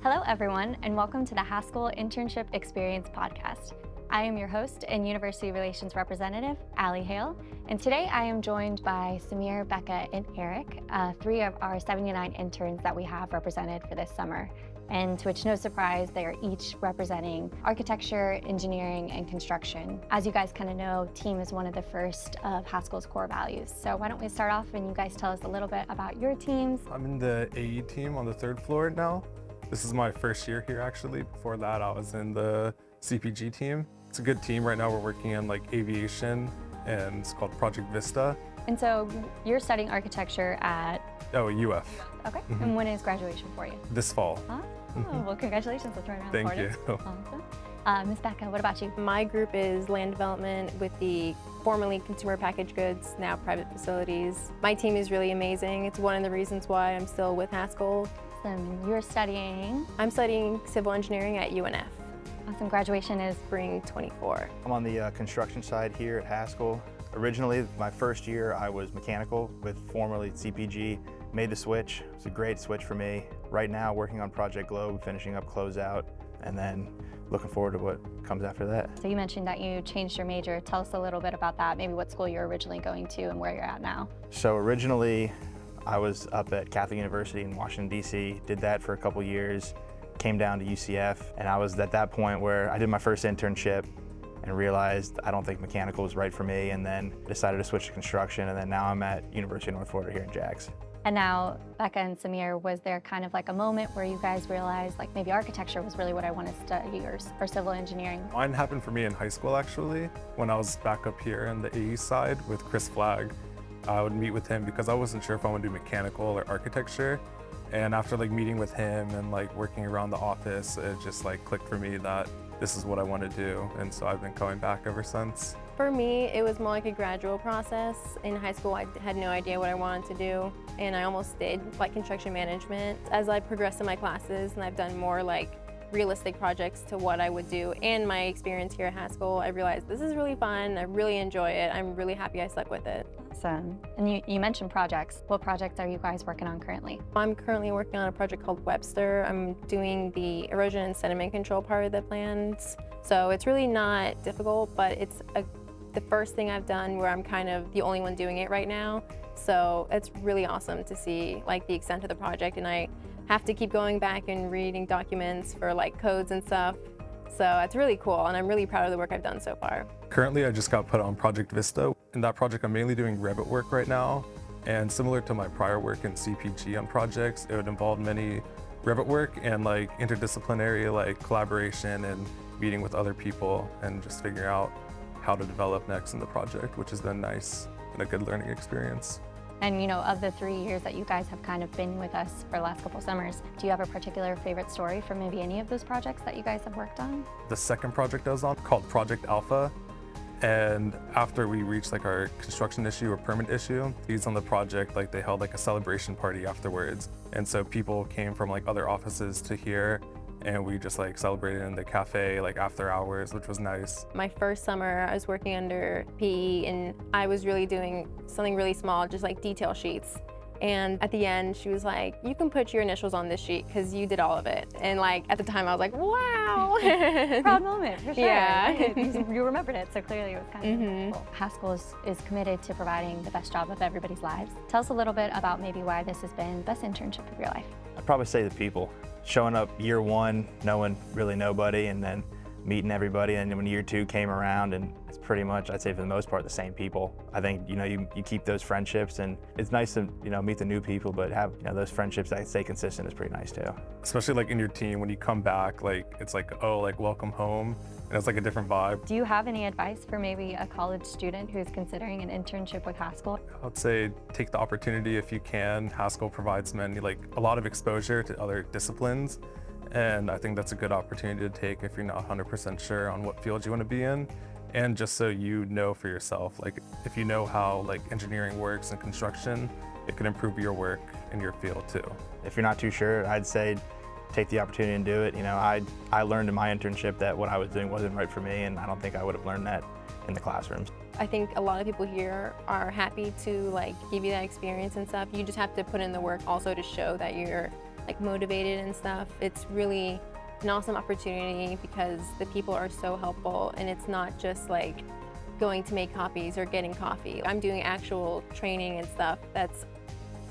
Hello, everyone, and welcome to the Haskell Internship Experience Podcast. I am your host and University Relations Representative, Allie Hale, and today I am joined by Samir, Becca, and Erik, three of our 79 interns that we have represented for this summer. And to which no surprise, they are each representing architecture, engineering, and construction. As you guys kind of know, team is one of the first of Haskell's core values. So why don't we start off and you guys tell us a little bit about your teams. I'm in the AE team on the third floor now. This is my first year here actually. Before that, I was in the CPG team. It's a good team. Right now we're working in like aviation and it's called Project Vista. And so you're studying architecture at? Oh, UF. Okay, and when is graduation for you? This fall. Well, congratulations, that's right around the Thank corner. you. Awesome. Ms. Becca, what about you? My group is land development with the formerly consumer packaged goods, now private facilities. My team is really amazing. It's one of the reasons why I'm still with Haskell. Awesome. You're studying? I'm studying civil engineering at UNF. Awesome. Graduation is? Spring 24. I'm on the construction side here at Haskell. Originally, my first year, I was mechanical with formerly CPG. Made the switch. It's a great switch for me. Right now, working on Project Globe, finishing up closeout, and then looking forward to what comes after that. So you mentioned that you changed your major. Tell us a little bit about that, maybe what school you're originally going to and where you're at now. So originally, I was up at Catholic University in Washington, D.C., did that for a couple years, came down to UCF, and I was at that point where I did my first internship and realized I don't think mechanical was right for me, and then decided to switch to construction, and then now I'm at University of North Florida here in Jax. And now, Becca and Samir, was there kind of like a moment where you guys realized like maybe architecture was really what I want to study or civil engineering? Mine happened for me in high school actually, when I was back up here on the AE side with Chris Flagg. I would meet with him because I wasn't sure if I wanted to do mechanical or architecture. And after like meeting with him and like working around the office, it just like clicked for me that this is what I want to do. And so I've been coming back ever since. For me, it was more like a gradual process. In high school, I had no idea what I wanted to do, and I almost did like construction management. As I progressed in my classes and I've done more like realistic projects to what I would do, and my experience here at Haskell, I realized this is really fun. I really enjoy it. I'm really happy I stuck with it. Awesome. And you mentioned projects. What projects are you guys working on currently? I'm currently working on a project called Webster. I'm doing the erosion and sediment control part of the plans. So it's really not difficult, but it's the first thing I've done where I'm kind of the only one doing it right now. So it's really awesome to see like the extent of the project, and I have to keep going back and reading documents for like codes and stuff. So it's really cool, and I'm really proud of the work I've done so far. Currently, I just got put on Project Vista. In that project, I'm mainly doing Revit work right now. And similar to my prior work in CPG on projects, it would involve many Revit work and like interdisciplinary like collaboration and meeting with other people and just figuring out how to develop next in the project, which has been nice and a good learning experience. And you know, of the 3 years that you guys have kind of been with us for the last couple summers, do you have a particular favorite story from maybe any of those projects that you guys have worked on? The second project I was on, called Project Alpha, and after we reached like our construction issue or permit issue, these on the project, like they held like a celebration party afterwards. And so people came from like other offices to here, and we just like celebrated in the cafe like after hours, which was nice. My first summer, I was working under PE, and I was really doing something really small, just like detail sheets. And at the end, she was like, you can put your initials on this sheet because you did all of it. And like at the time, I was like, wow. Proud moment, for sure. Yeah. You remembered it, so clearly it was kind of cool. Haskell is committed to providing the best job of everybody's lives. Tell us a little bit about maybe why this has been the best internship of your life. I'd probably say the people. Showing up year one, knowing really nobody, and then meeting everybody, and when year two came around, and it's pretty much, I'd say for the most part, the same people. I think, you know, you keep those friendships, and it's nice to, you know, meet the new people, but have, you know, those friendships that stay consistent is pretty nice too. Especially like in your team, when you come back, like it's like, oh, like welcome home, and it's like a different vibe. Do you have any advice for maybe a college student who's considering an internship with Haskell? I would say take the opportunity if you can. Haskell provides a lot of exposure to other disciplines. And I think that's a good opportunity to take if you're not 100% sure on what field you want to be in. And just so you know for yourself, like if you know how like engineering works and construction, it can improve your work in your field too. If you're not too sure, I'd say take the opportunity and do it. You know, I learned in my internship that what I was doing wasn't right for me, and I don't think I would have learned that in the classrooms. I think a lot of people here are happy to like give you that experience and stuff. You just have to put in the work also to show that you're like motivated and stuff. It's really an awesome opportunity because the people are so helpful, and it's not just like going to make copies or getting coffee. I'm doing actual training and stuff. That's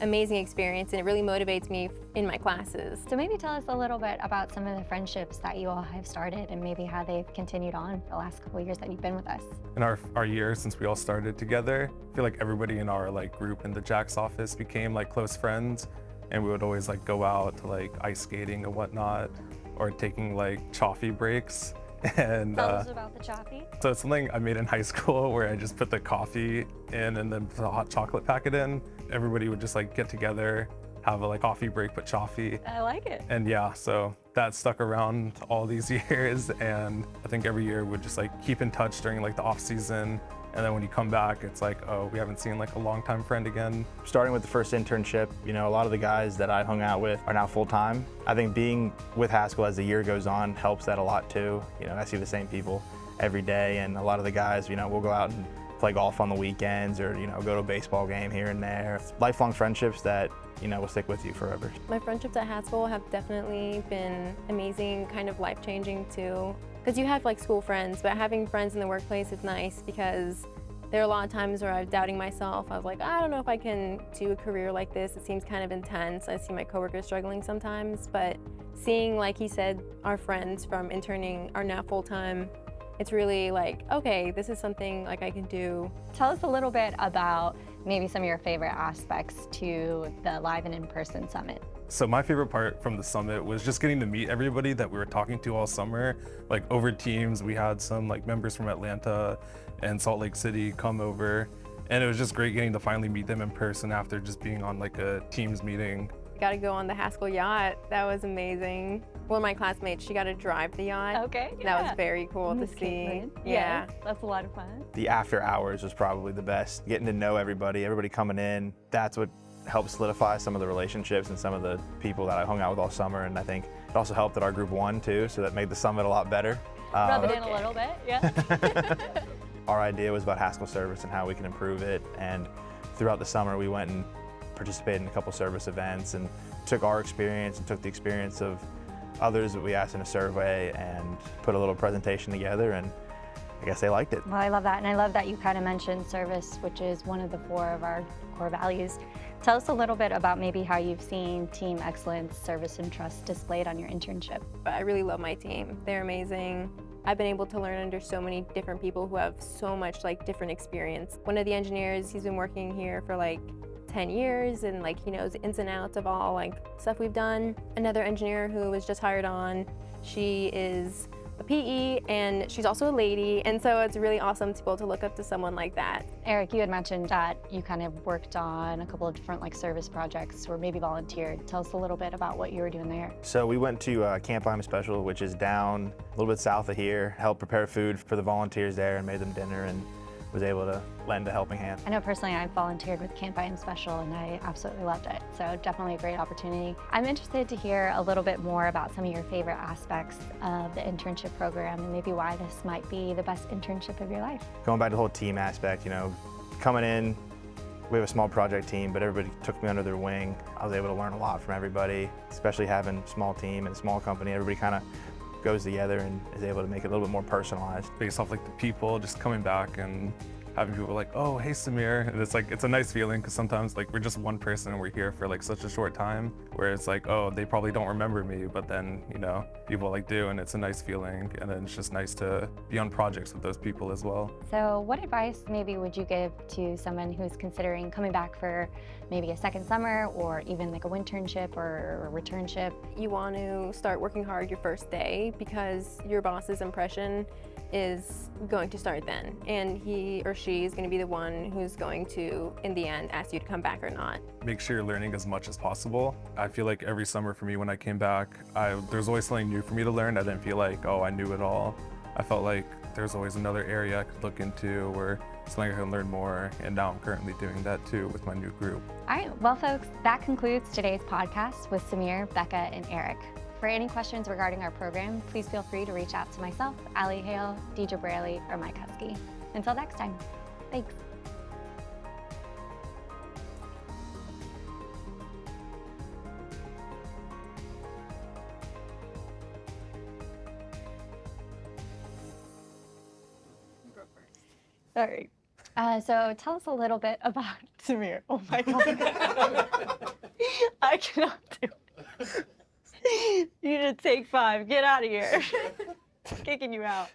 amazing experience, and it really motivates me in my classes. So maybe tell us a little bit about some of the friendships that you all have started and maybe how they've continued on the last couple of years that you've been with us. In our year since we all started together, I feel like everybody in our like group in the Jack's office became like close friends, and we would always like go out to like ice skating and whatnot, or taking like coffee breaks. And Tell us about the coffee. so it's something I made in high school where I just put the coffee in and then put a hot chocolate packet in. Everybody would just like get together, have a like coffee break, but coffee. I like it. And yeah, so that stuck around all these years, and I think every year we'd just like keep in touch during like the off season. And then when you come back, it's like, oh, we haven't seen like a longtime friend again. Starting with the first internship, you know, a lot of the guys that I hung out with are now full-time. I think being with Haskell as the year goes on helps that a lot too. You know, I see the same people every day, and a lot of the guys, you know, we'll go out and play golf on the weekends, or, you know, go to a baseball game here and there. It's lifelong friendships that, you know, will stick with you forever. My friendships at Haskell have definitely been amazing, kind of life-changing too. Because you have like school friends, but having friends in the workplace is nice because there are a lot of times where I was doubting myself. I was like, I don't know if I can do a career like this. It seems kind of intense. I see my coworkers struggling sometimes, but seeing, like he said, our friends from interning are now full-time, it's really like, okay, this is something like I can do. Tell us a little bit about maybe some of your favorite aspects to the live and in-person summit. So my favorite part from the summit was just getting to meet everybody that we were talking to all summer. Like over Teams, we had some like members from Atlanta and Salt Lake City come over, and it was just great getting to finally meet them in person after just being on like a Teams meeting. Got to go on the Haskell yacht. That was amazing. One of my classmates, she got to drive the yacht. Okay, That was very cool to Miss see. Caitlin. Yeah. Yes, that's a lot of fun. The after hours was probably the best. Getting to know everybody coming in, that's what helped solidify some of the relationships and some of the people that I hung out with all summer. And I think it also helped that our group won too, so that made the summit a lot better. Rub it in a little bit, yeah. Our idea was about Haskell service and how we can improve it. And throughout the summer, we went and participated in a couple service events and took our experience and took the experience of others that we asked in a survey and put a little presentation together, and I guess they liked it. Well, I love that, and I love that you kind of mentioned service, which is one of the 4 of our core values. Tell us a little bit about maybe how you've seen team excellence, service, and trust displayed on your internship. But I really love my team. They're amazing. I've been able to learn under so many different people who have so much like different experience. One of the engineers, he's been working here for like 10 years, and like he knows the ins and outs of all like stuff we've done. Another engineer who was just hired on, she is a PE, and she's also a lady, and so it's really awesome to be able to look up to someone like that. Eric, you had mentioned that you kind of worked on a couple of different like service projects or maybe volunteered. Tell us a little bit about what you were doing there. So we went to Camp I'm Special, which is down a little bit south of here, helped prepare food for the volunteers there and made them dinner, and was able to lend a helping hand. I know personally I volunteered with Camp I Am Special, and I absolutely loved it. So definitely a great opportunity. I'm interested to hear a little bit more about some of your favorite aspects of the internship program and maybe why this might be the best internship of your life. Going back to the whole team aspect, you know, coming in, we have a small project team, but everybody took me under their wing. I was able to learn a lot from everybody, especially having a small team and a small company. Everybody kind of goes together and is able to make it a little bit more personalized. Based off like the people, just coming back and having people like, oh, hey, Samir. And it's like, it's a nice feeling because sometimes like we're just one person and we're here for like such a short time where it's like, oh, they probably don't remember me, but then, you know, people like do, and it's a nice feeling. And then it's just nice to be on projects with those people as well. So what advice maybe would you give to someone who's considering coming back for maybe a second summer or even like a winternship or a returnship? You want to start working hard your first day because your boss's impression is going to start then, and he or she is going to be the one who's going to, in the end, ask you to come back or not. Make sure you're learning as much as possible. I feel like every summer for me when I came back, there's always something new for me to learn. I didn't feel like, oh, I knew it all. I felt like there's always another area I could look into or something I can learn more, and now I'm currently doing that too with my new group. All right, well folks, that concludes today's podcast with Samir, Becca, and Eric. For any questions regarding our program, please feel free to reach out to myself, Allie Hale, Deidre Braley, or Mike Husky. Until next time, thanks. All right. So tell us a little bit about Samir. Oh my God. I cannot do it. You need to take 5. Get out of here. Kicking you out.